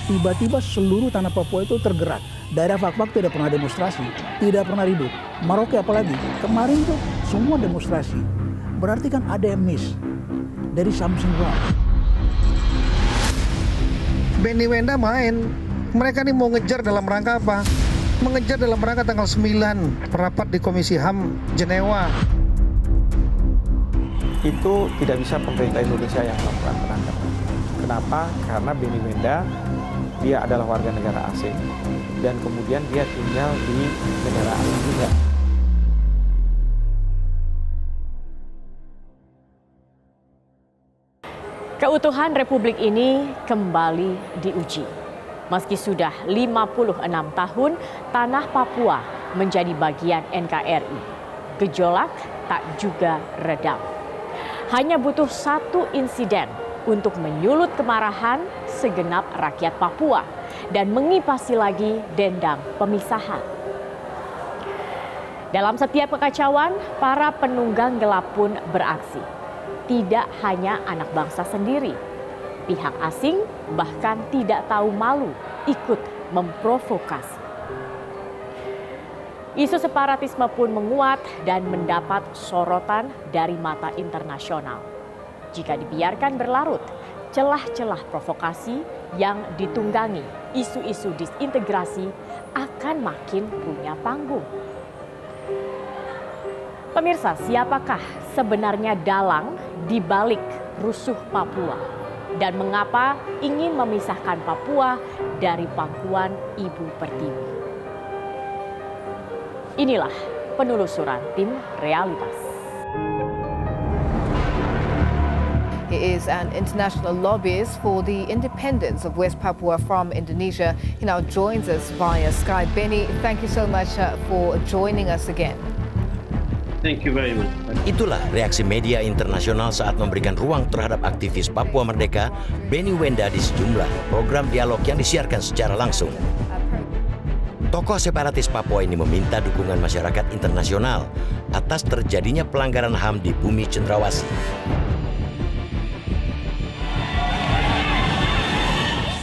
Tiba-tiba seluruh tanah Papua itu tergerak. Daerah Fak-Fak tidak pernah demonstrasi, tidak pernah ribut. Merauke apalagi, kemarin tuh semua demonstrasi. Berarti kan ada yang miss. Dari something wrong. Benny Wenda main. Mereka nih mau ngejar dalam rangka apa? Mengejar dalam rangka tanggal 9 rapat di Komisi HAM Jenewa. Itu tidak bisa pemerintah Indonesia yang melakukan penangkapan. Kenapa? Karena Benny Wenda dia adalah warga negara asing dan kemudian dia tinggal di negara asing juga. Keutuhan Republik ini kembali diuji. Meski sudah 56 tahun tanah Papua menjadi bagian NKRI, gejolak tak juga redam. Hanya butuh satu insiden untuk menyulut kemarahan segenap rakyat Papua dan mengipasi lagi dendam pemisahan. Dalam setiap kekacauan, para penunggang gelap pun beraksi. Tidak hanya anak bangsa sendiri, pihak asing bahkan tidak tahu malu ikut memprovokasi. Isu separatisme pun menguat dan mendapat sorotan dari mata internasional. Jika dibiarkan berlarut, celah-celah provokasi yang ditunggangi isu-isu disintegrasi akan makin punya panggung. Pemirsa, siapakah sebenarnya dalang di balik rusuh Papua? Dan mengapa ingin memisahkan Papua dari pangkuan Ibu Pertiwi? Inilah penelusuran tim Realitas. He is an international lobbyist for the independence of West Papua from Indonesia. He now joins us via Skype. Benny, thank you so much for joining us again. Thank you very much. Itulah reaksi media internasional saat memberikan ruang terhadap aktivis Papua Merdeka, Benny Wenda, di sejumlah program dialog yang disiarkan secara langsung. Tokoh separatis Papua ini meminta dukungan masyarakat internasional atas terjadinya pelanggaran HAM di bumi Cendrawasih.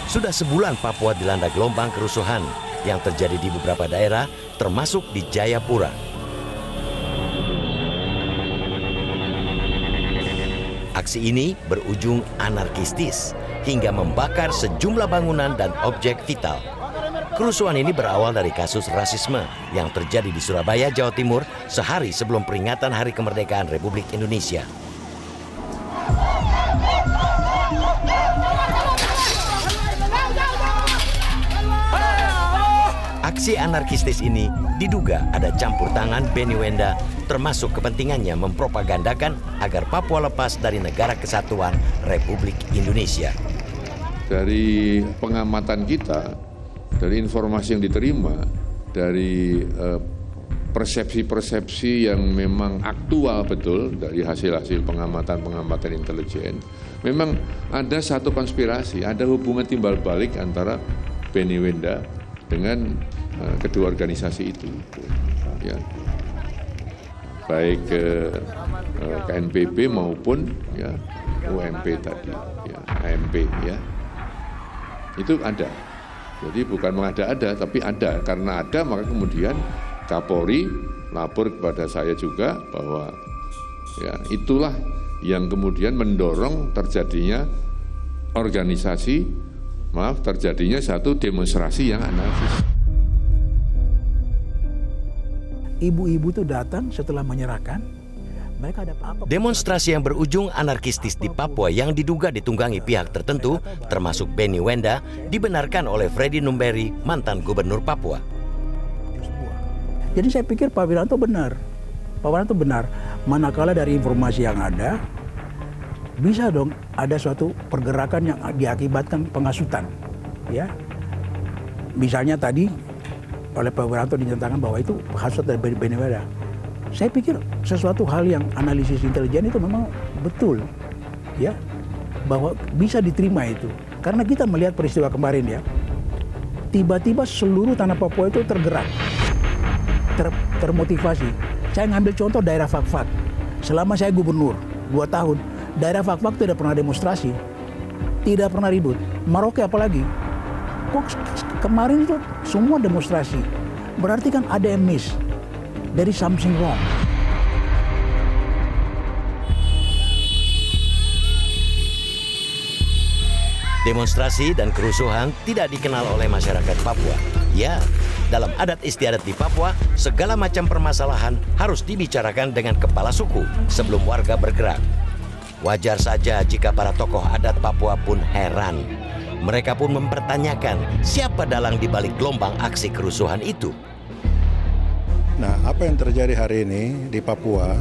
Sudah sebulan Papua dilanda gelombang kerusuhan yang terjadi di beberapa daerah, termasuk di Jayapura. Aksi ini berujung anarkistis hingga membakar sejumlah bangunan dan objek vital. Kerusuhan ini berawal dari kasus rasisme yang terjadi di Surabaya, Jawa Timur sehari sebelum peringatan Hari Kemerdekaan Republik Indonesia. Aksi anarkistis ini diduga ada campur tangan Benny Wenda, termasuk kepentingannya mempropagandakan agar Papua lepas dari Negara Kesatuan Republik Indonesia. Dari pengamatan kita, dari informasi yang diterima, dari persepsi-persepsi yang memang aktual betul dari hasil-hasil pengamatan intelijen, memang ada satu konspirasi, ada hubungan timbal balik antara Benny Wenda dengan kedua organisasi itu, ya, baik KNPB maupun ya UMP tadi, ya, AMP, ya, itu ada. Jadi bukan mengada-ada, tapi ada. Karena ada, maka kemudian Kapolri lapor kepada saya juga bahwa ya itulah yang kemudian mendorong terjadinya terjadinya satu demonstrasi yang anarkis. Ibu-ibu itu datang setelah menyerahkan, mereka ada apa? Demonstrasi yang berujung anarkistis di Papua yang diduga ditunggangi pihak tertentu, termasuk Benny Wenda, dibenarkan oleh Freddy Numberi, mantan gubernur Papua. Jadi saya pikir Pak Wiranto benar. Pak Wiranto benar. Manakala dari informasi yang ada, bisa dong ada suatu pergerakan yang diakibatkan penghasutan. Ya, misalnya tadi oleh Pak Wiranto dinyatakan bahwa itu hasut dari Benny Wenda. Saya pikir sesuatu hal yang analisis intelijen itu memang betul, ya, bahwa bisa diterima itu. Karena kita melihat peristiwa kemarin, ya, tiba-tiba seluruh tanah Papua itu tergerak, termotivasi. Saya ngambil contoh daerah Fak-Fak. Selama saya gubernur 2 tahun, daerah Fak-Fak tidak pernah demonstrasi, tidak pernah ribut. Merauke apalagi, kok kemarin itu semua demonstrasi? Berarti kan ada yang miss. There is something wrong. Demonstrasi dan kerusuhan tidak dikenal oleh masyarakat Papua. Ya, dalam adat istiadat di Papua, segala macam permasalahan harus dibicarakan dengan kepala suku sebelum warga bergerak. Wajar saja jika para tokoh adat Papua pun heran. Mereka pun mempertanyakan siapa dalang di balik gelombang aksi kerusuhan itu. Nah, apa yang terjadi hari ini di Papua,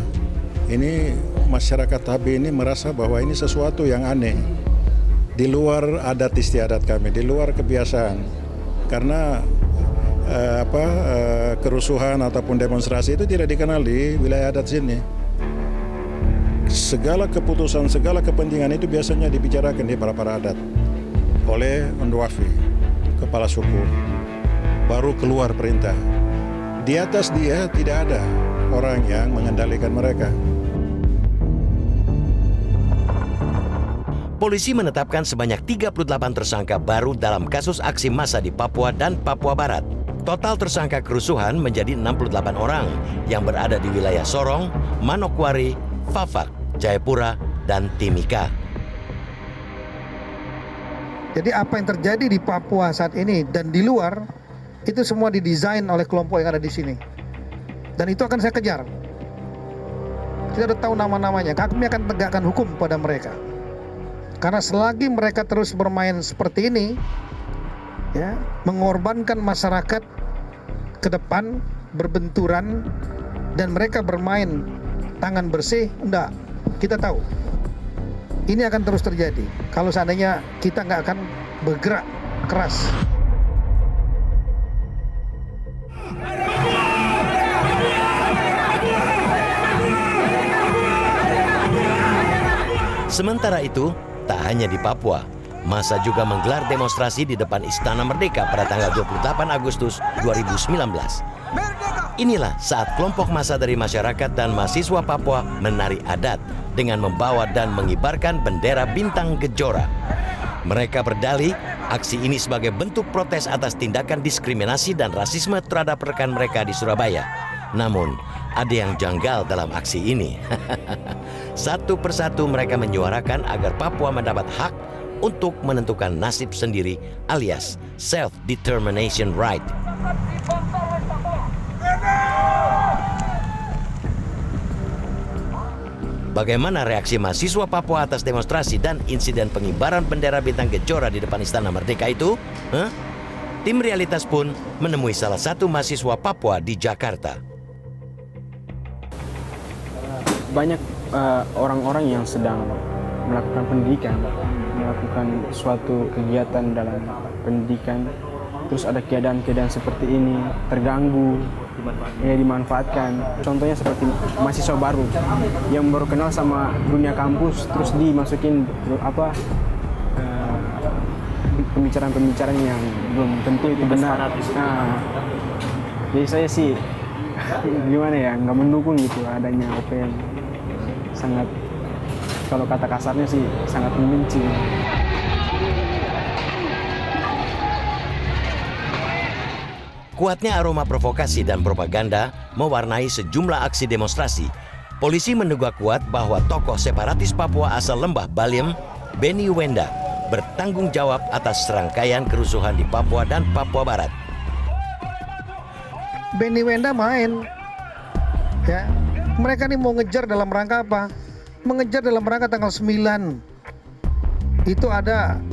ini masyarakat HB ini merasa bahwa ini sesuatu yang aneh. Di luar adat istiadat kami, di luar kebiasaan. Karena kerusuhan ataupun demonstrasi itu tidak dikenal di wilayah adat sini. Segala keputusan, segala kepentingan itu biasanya dibicarakan di para adat oleh Ndwafi, kepala suku. Baru keluar perintah. Di atas dia tidak ada orang yang mengendalikan mereka. Polisi menetapkan sebanyak 38 tersangka baru dalam kasus aksi massa di Papua dan Papua Barat. Total tersangka kerusuhan menjadi 68 orang yang berada di wilayah Sorong, Manokwari, Fafak, Jayapura, dan Timika. Jadi apa yang terjadi di Papua saat ini dan di luar, itu semua didesain oleh kelompok yang ada di sini. Dan itu akan saya kejar. Kita udah tahu nama-namanya, kami akan tegakkan hukum pada mereka. Karena selagi mereka terus bermain seperti ini, ya, mengorbankan masyarakat ke depan, berbenturan, dan mereka bermain tangan bersih, enggak, kita tahu. Ini akan terus terjadi kalau seandainya kita nggak akan bergerak keras. Sementara itu, tak hanya di Papua, massa juga menggelar demonstrasi di depan Istana Merdeka pada tanggal 28 Agustus 2019. Inilah saat kelompok massa dari masyarakat dan mahasiswa Papua menari adat dengan membawa dan mengibarkan bendera bintang Kejora. Mereka berdalih aksi ini sebagai bentuk protes atas tindakan diskriminasi dan rasisme terhadap rekan mereka di Surabaya. Namun, ada yang janggal dalam aksi ini. Satu persatu mereka menyuarakan agar Papua mendapat hak untuk menentukan nasib sendiri alias self-determination right. Bagaimana reaksi mahasiswa Papua atas demonstrasi dan insiden pengibaran bendera bintang Kejora di depan Istana Merdeka itu? Tim Realitas pun menemui salah satu mahasiswa Papua di Jakarta. Banyak orang-orang yang sedang melakukan pendidikan, melakukan suatu kegiatan dalam pendidikan, terus ada keadaan-keadaan seperti ini, terganggu, dimanfaatkan. Contohnya seperti mahasiswa baru yang baru kenal sama dunia kampus, terus dimasukin pembicaraan-pembicaraan yang belum tentu itu benar. Jadi saya sih gimana ya, nggak mendukung gitu adanya OPM. Sangat, kalau kata kasarnya sih sangat membenci. Kuatnya aroma provokasi dan propaganda mewarnai sejumlah aksi demonstrasi. Polisi menduga kuat bahwa tokoh separatis Papua asal Lembah Baliem, Benny Wenda, bertanggung jawab atas serangkaian kerusuhan di Papua dan Papua Barat. Benny Wenda main, ya. Mereka nih mau ngejar dalam rangka apa? Mengejar dalam rangka tanggal 9. Itu ada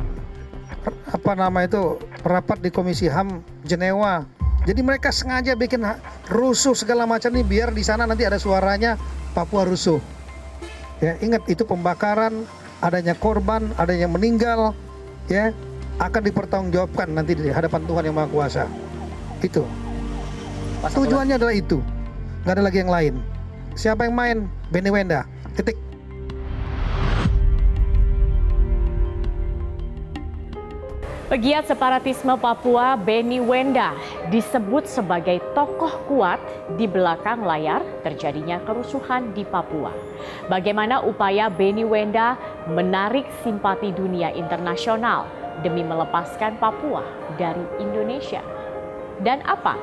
rapat di Komisi HAM Jenewa. Jadi mereka sengaja bikin rusuh segala macam nih biar di sana nanti ada suaranya Papua rusuh. Ya, ingat itu pembakaran, adanya korban, adanya meninggal, ya, akan dipertanggungjawabkan nanti di hadapan Tuhan Yang Maha Kuasa. Itu. Tujuannya adalah itu. Nggak ada lagi yang lain. Siapa yang main? Benny Wenda. Titik. Pegiat separatisme Papua Benny Wenda disebut sebagai tokoh kuat di belakang layar terjadinya kerusuhan di Papua. Bagaimana upaya Benny Wenda menarik simpati dunia internasional demi melepaskan Papua dari Indonesia? Dan apa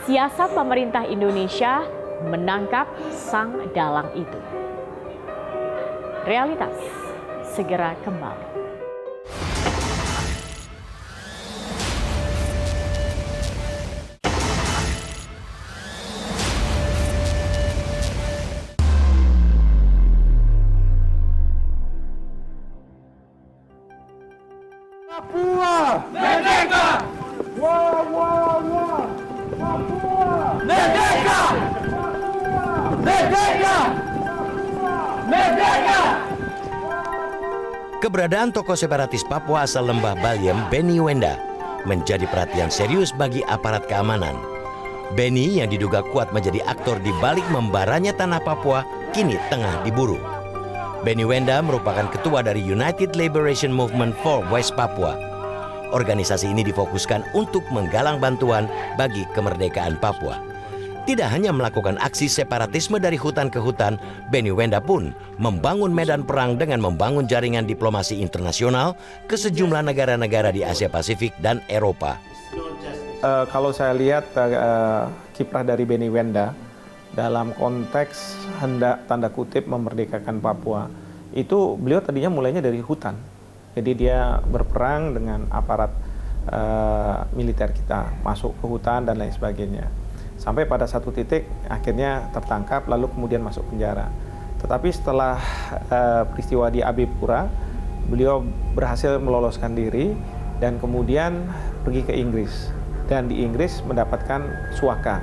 siasat pemerintah Indonesia menangkap sang dalang itu? Realitas segera kembali. Papua Merdeka! Wah, wah, wah! Papua Merdeka! Merdeka! Merdeka! Keberadaan tokoh separatis Papua asal Lembah Baliem, Benny Wenda, menjadi perhatian serius bagi aparat keamanan. Benny yang diduga kuat menjadi aktor di balik membaranya tanah Papua kini tengah diburu. Benny Wenda merupakan ketua dari United Liberation Movement for West Papua. Organisasi ini difokuskan untuk menggalang bantuan bagi kemerdekaan Papua. Tidak hanya melakukan aksi separatisme dari hutan ke hutan, Benny Wenda pun membangun medan perang dengan membangun jaringan diplomasi internasional ke sejumlah negara-negara di Asia Pasifik dan Eropa. Kalau saya lihat kiprah dari Benny Wenda dalam konteks hendak tanda kutip memerdekakan Papua, itu beliau tadinya mulainya dari hutan. Jadi dia berperang dengan aparat militer kita, masuk ke hutan dan lain sebagainya. Sampai pada satu titik akhirnya tertangkap lalu kemudian masuk penjara. Tetapi setelah peristiwa di Abipura, beliau berhasil meloloskan diri dan kemudian pergi ke Inggris. Dan di Inggris mendapatkan suaka.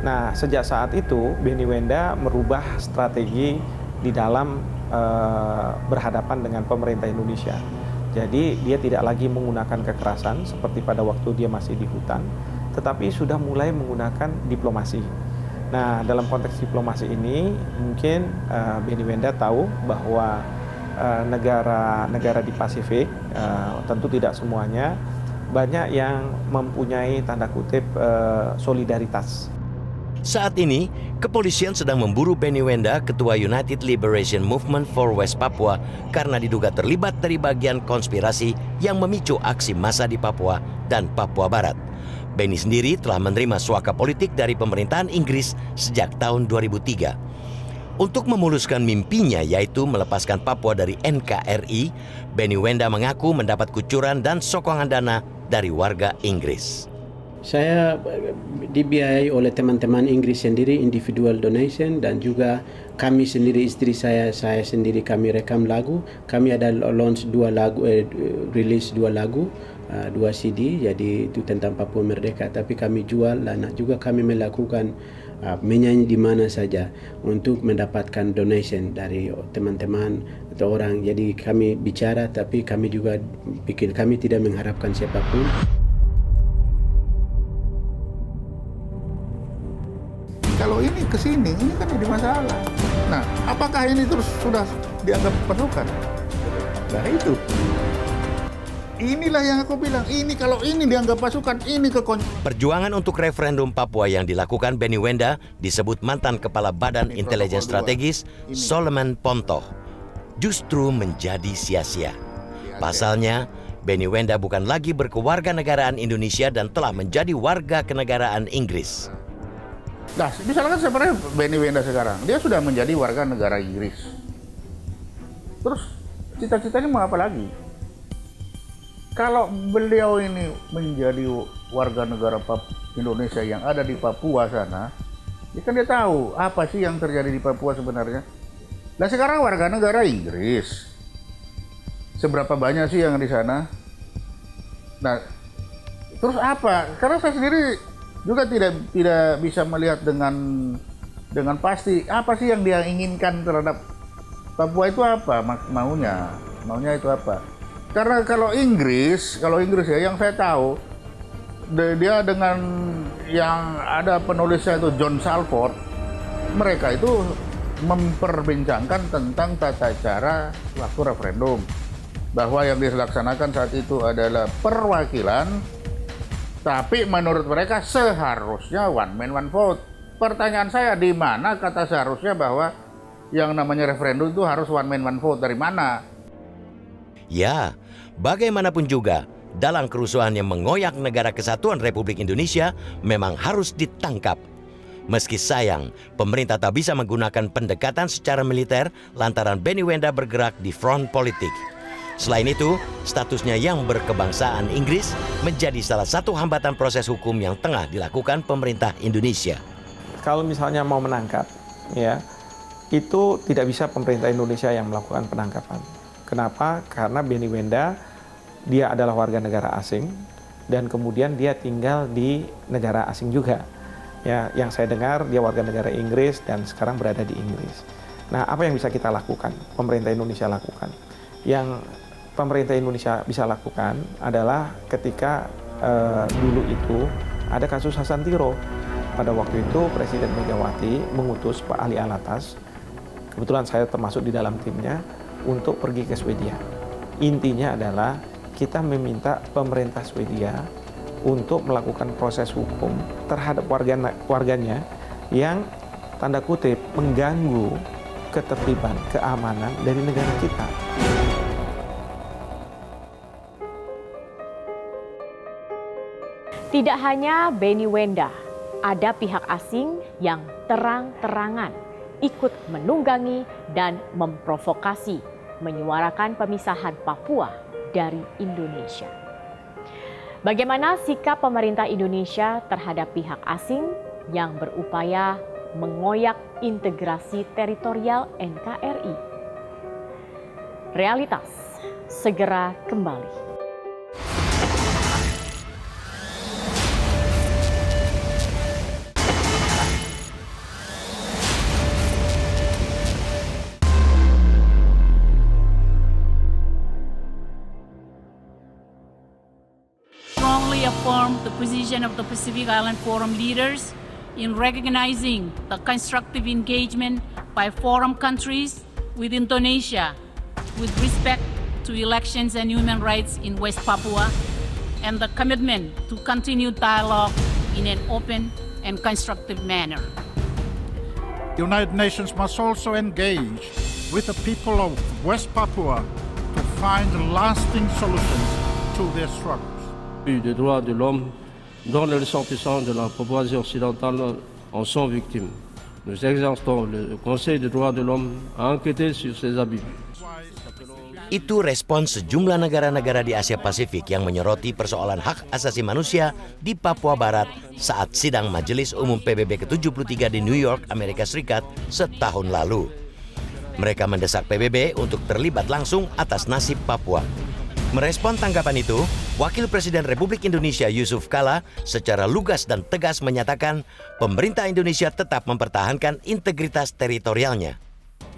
Nah, sejak saat itu Benny Wenda merubah strategi di dalam berhadapan dengan pemerintah Indonesia. Jadi dia tidak lagi menggunakan kekerasan seperti pada waktu dia masih di hutan, tetapi sudah mulai menggunakan diplomasi. Nah, dalam konteks diplomasi ini mungkin Benny Wenda tahu bahwa negara-negara di Pasifik, tentu tidak semuanya, banyak yang mempunyai tanda kutip solidaritas. Saat ini, kepolisian sedang memburu Benny Wenda, ketua United Liberation Movement for West Papua, karena diduga terlibat dari bagian konspirasi yang memicu aksi massa di Papua dan Papua Barat. Benny sendiri telah menerima suaka politik dari pemerintahan Inggris sejak tahun 2003. Untuk memuluskan mimpinya yaitu melepaskan Papua dari NKRI, Benny Wenda mengaku mendapat kucuran dan sokongan dana dari warga Inggris. Saya dibiayai oleh teman-teman Inggris sendiri, individual donation, dan juga kami sendiri, istri saya sendiri kami rekam lagu. Kami ada launch rilis 2 lagu, 2 CD, jadi itu tentang Papua Merdeka. Tapi kami jual dan juga kami melakukan menyanyi di mana saja untuk mendapatkan donation dari teman-teman atau orang. Jadi kami bicara, tapi kami juga pikir kami tidak mengharapkan siapapun. Kalau ini ke sini, ini kan jadi masalah. Nah, apakah ini terus sudah dianggap pasukan? Nah itu. Inilah yang aku bilang, ini kalau ini dianggap pasukan, ini Perjuangan untuk referendum Papua yang dilakukan Benny Wenda disebut mantan Kepala Badan Intelijen Strategis Solomon Pontoh justru menjadi sia-sia. Pasalnya, Benny Wenda bukan lagi berkewarganegaraan Indonesia dan telah menjadi warga kenegaraan Inggris. Nah, misalkan sebenarnya Benny Wenda sekarang, dia sudah menjadi warga negara Inggris. Terus cita-citanya mau apa lagi? Kalau beliau ini menjadi warga negara Indonesia yang ada di Papua sana, ya kan dia tahu apa sih yang terjadi di Papua sebenarnya. Nah sekarang warga negara Inggris, seberapa banyak sih yang di sana? Nah, terus apa? Karena saya sendiri juga tidak bisa melihat dengan pasti apa sih yang dia inginkan terhadap Papua itu apa maunya itu apa. Karena kalau Inggris ya yang saya tahu dia dengan yang ada penulisnya itu John Salford, mereka itu memperbincangkan tentang tata cara waktu referendum, bahwa yang dilaksanakan saat itu adalah perwakilan, tapi menurut mereka seharusnya one man one vote. Pertanyaan saya, di mana kata seharusnya bahwa yang namanya referendum itu harus one man one vote, dari mana? Ya, Bagaimanapun juga, dalang kerusuhan yang mengoyak negara kesatuan Republik Indonesia memang harus ditangkap. Meski sayang, pemerintah tak bisa menggunakan pendekatan secara militer lantaran Benny Wenda bergerak di front politik. Selain itu, statusnya yang berkebangsaan Inggris menjadi salah satu hambatan proses hukum yang tengah dilakukan pemerintah Indonesia. Kalau misalnya mau menangkap, ya, itu tidak bisa pemerintah Indonesia yang melakukan penangkapan. Kenapa? Karena Benny Wenda dia adalah warga negara asing dan kemudian dia tinggal di negara asing juga. Ya, yang saya dengar dia warga negara Inggris dan sekarang berada di Inggris. Nah, apa yang bisa kita lakukan? Pemerintah Indonesia lakukan. Yang pemerintah Indonesia bisa lakukan adalah ketika dulu itu ada kasus Hasan Tiro. Pada waktu itu Presiden Megawati mengutus Pak Ali Alatas, kebetulan saya termasuk di dalam timnya, untuk pergi ke Swedia. Intinya adalah kita meminta pemerintah Swedia untuk melakukan proses hukum terhadap warganya yang tanda kutip mengganggu ketertiban, keamanan dari negara kita. Tidak hanya Benny Wenda, ada pihak asing yang terang-terangan ikut menunggangi dan memprovokasi, menyuarakan pemisahan Papua dari Indonesia. Bagaimana sikap pemerintah Indonesia terhadap pihak asing yang berupaya mengoyak integrasi teritorial NKRI? Realitas segera kembali. Strongly affirm the position of the Pacific Island Forum leaders in recognizing the constructive engagement by forum countries with Indonesia with respect to elections and human rights in West Papua, and the commitment to continue dialogue in an open and constructive manner. The United Nations must also engage with the people of West Papua to find lasting solutions to their struggles. Des droits de l'homme dont les ressortissants de la Papouasie occidentale en sont victimes. Nous exhortons le Conseil des droits de l'homme à enquêter sur ces abus. Itu respons sejumlah negara-negara di Asia Pasifik yang menyoroti persoalan hak asasi manusia di Papua Barat saat sidang Majelis Umum PBB ke-73 di New York, Amerika Serikat setahun lalu. Mereka mendesak PBB untuk terlibat langsung atas nasib Papua. Merespon tanggapan itu, Wakil Presiden Republik Indonesia Yusuf Kala secara lugas dan tegas menyatakan pemerintah Indonesia tetap mempertahankan integritas teritorialnya.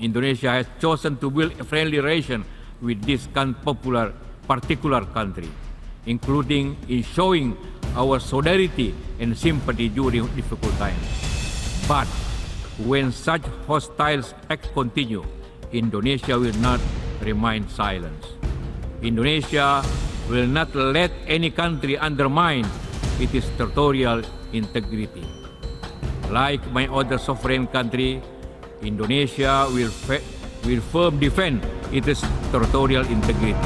Indonesia has chosen to build a friendly relation with this particular country, including in showing our solidarity and sympathy during difficult times. But when such hostile acts continue, Indonesia will not remain silent. Indonesia will not let any country undermine its territorial integrity. Like my other sovereign country, Indonesia will firmly defend its territorial integrity.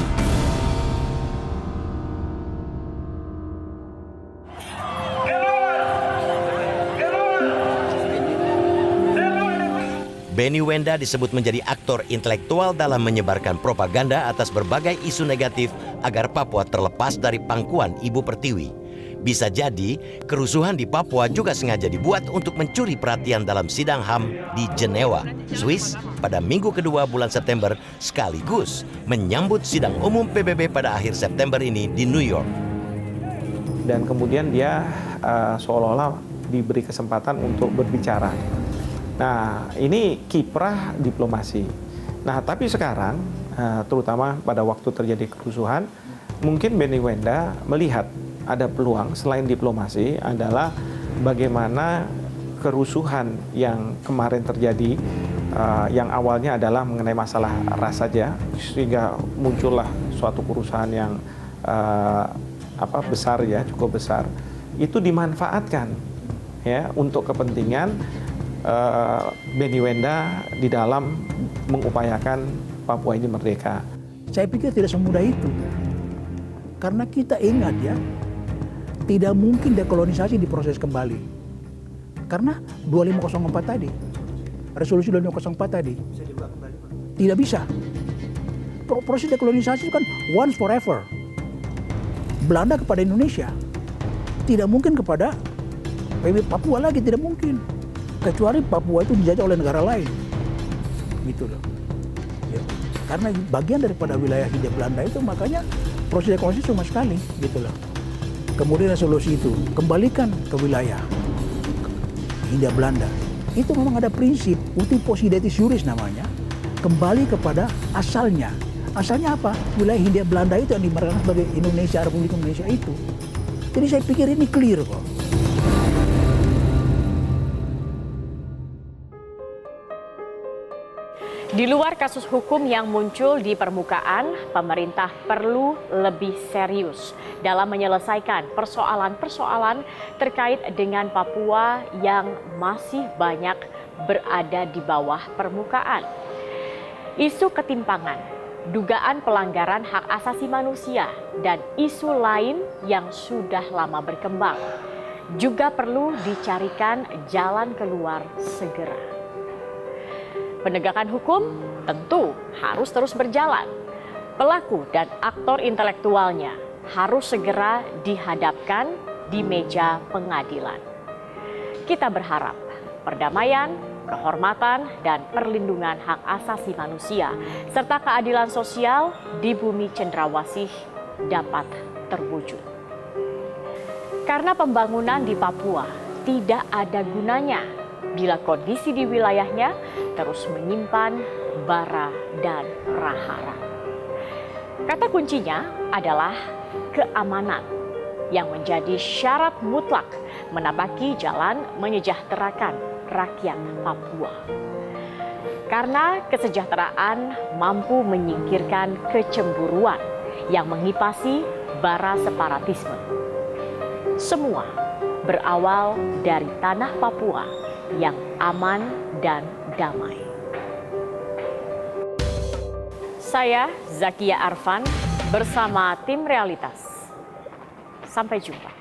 Benny Wenda disebut menjadi aktor intelektual dalam menyebarkan propaganda atas berbagai isu negatif agar Papua terlepas dari pangkuan Ibu Pertiwi. Bisa jadi, kerusuhan di Papua juga sengaja dibuat untuk mencuri perhatian dalam sidang HAM di Jenewa, Swiss pada minggu kedua bulan September sekaligus menyambut sidang umum PBB pada akhir September ini di New York. Dan kemudian dia seolah-olah diberi kesempatan untuk berbicara. Nah, ini kiprah diplomasi. Nah, tapi sekarang, terutama pada waktu terjadi kerusuhan, mungkin Benny Wenda melihat ada peluang selain diplomasi adalah bagaimana kerusuhan yang kemarin terjadi, yang awalnya adalah mengenai masalah ras saja, sehingga muncullah suatu kerusuhan yang besar ya, cukup besar. Itu dimanfaatkan ya untuk kepentingan Benny Wenda di dalam mengupayakan Papua ini merdeka. Saya pikir tidak semudah itu. Karena kita ingat ya, tidak mungkin dekolonisasi diproses kembali. Karena 2504 tadi, resolusi 2504 tadi, tidak bisa. Proses dekolonisasi itu kan once forever. Belanda kepada Indonesia, tidak mungkin kepada PB Papua lagi, tidak mungkin. Kecuali Papua itu dijajah oleh negara lain. Gitu loh. Ya. Karena bagian daripada wilayah Hindia Belanda itu, makanya proses dekolonisasi cuma sekali, gitu loh. Kemudian resolusi itu kembalikan ke wilayah Hindia Belanda. Itu memang ada prinsip uti possidetis juris namanya, kembali kepada asalnya. Asalnya apa? Wilayah Hindia Belanda itu yang dimarkakan sebagai Indonesia, Republik Indonesia itu. Jadi saya pikir ini clear kok. Di luar kasus hukum yang muncul di permukaan, pemerintah perlu lebih serius dalam menyelesaikan persoalan-persoalan terkait dengan Papua yang masih banyak berada di bawah permukaan. Isu ketimpangan, dugaan pelanggaran hak asasi manusia, dan isu lain yang sudah lama berkembang juga perlu dicarikan jalan keluar segera. Penegakan hukum tentu harus terus berjalan. Pelaku dan aktor intelektualnya harus segera dihadapkan di meja pengadilan. Kita berharap perdamaian, kehormatan, dan perlindungan hak asasi manusia serta keadilan sosial di bumi Cendrawasih dapat terwujud. Karena pembangunan di Papua tidak ada gunanya bila kondisi di wilayahnya terus menyimpan bara dan prahara. Kata kuncinya adalah keamanan yang menjadi syarat mutlak menapaki jalan menyejahterakan rakyat Papua. Karena kesejahteraan mampu menyingkirkan kecemburuan yang mengipasi bara separatisme. Semua berawal dari tanah Papua yang aman dan damai. Saya Zakia Arfan bersama tim Realitas. Sampai jumpa.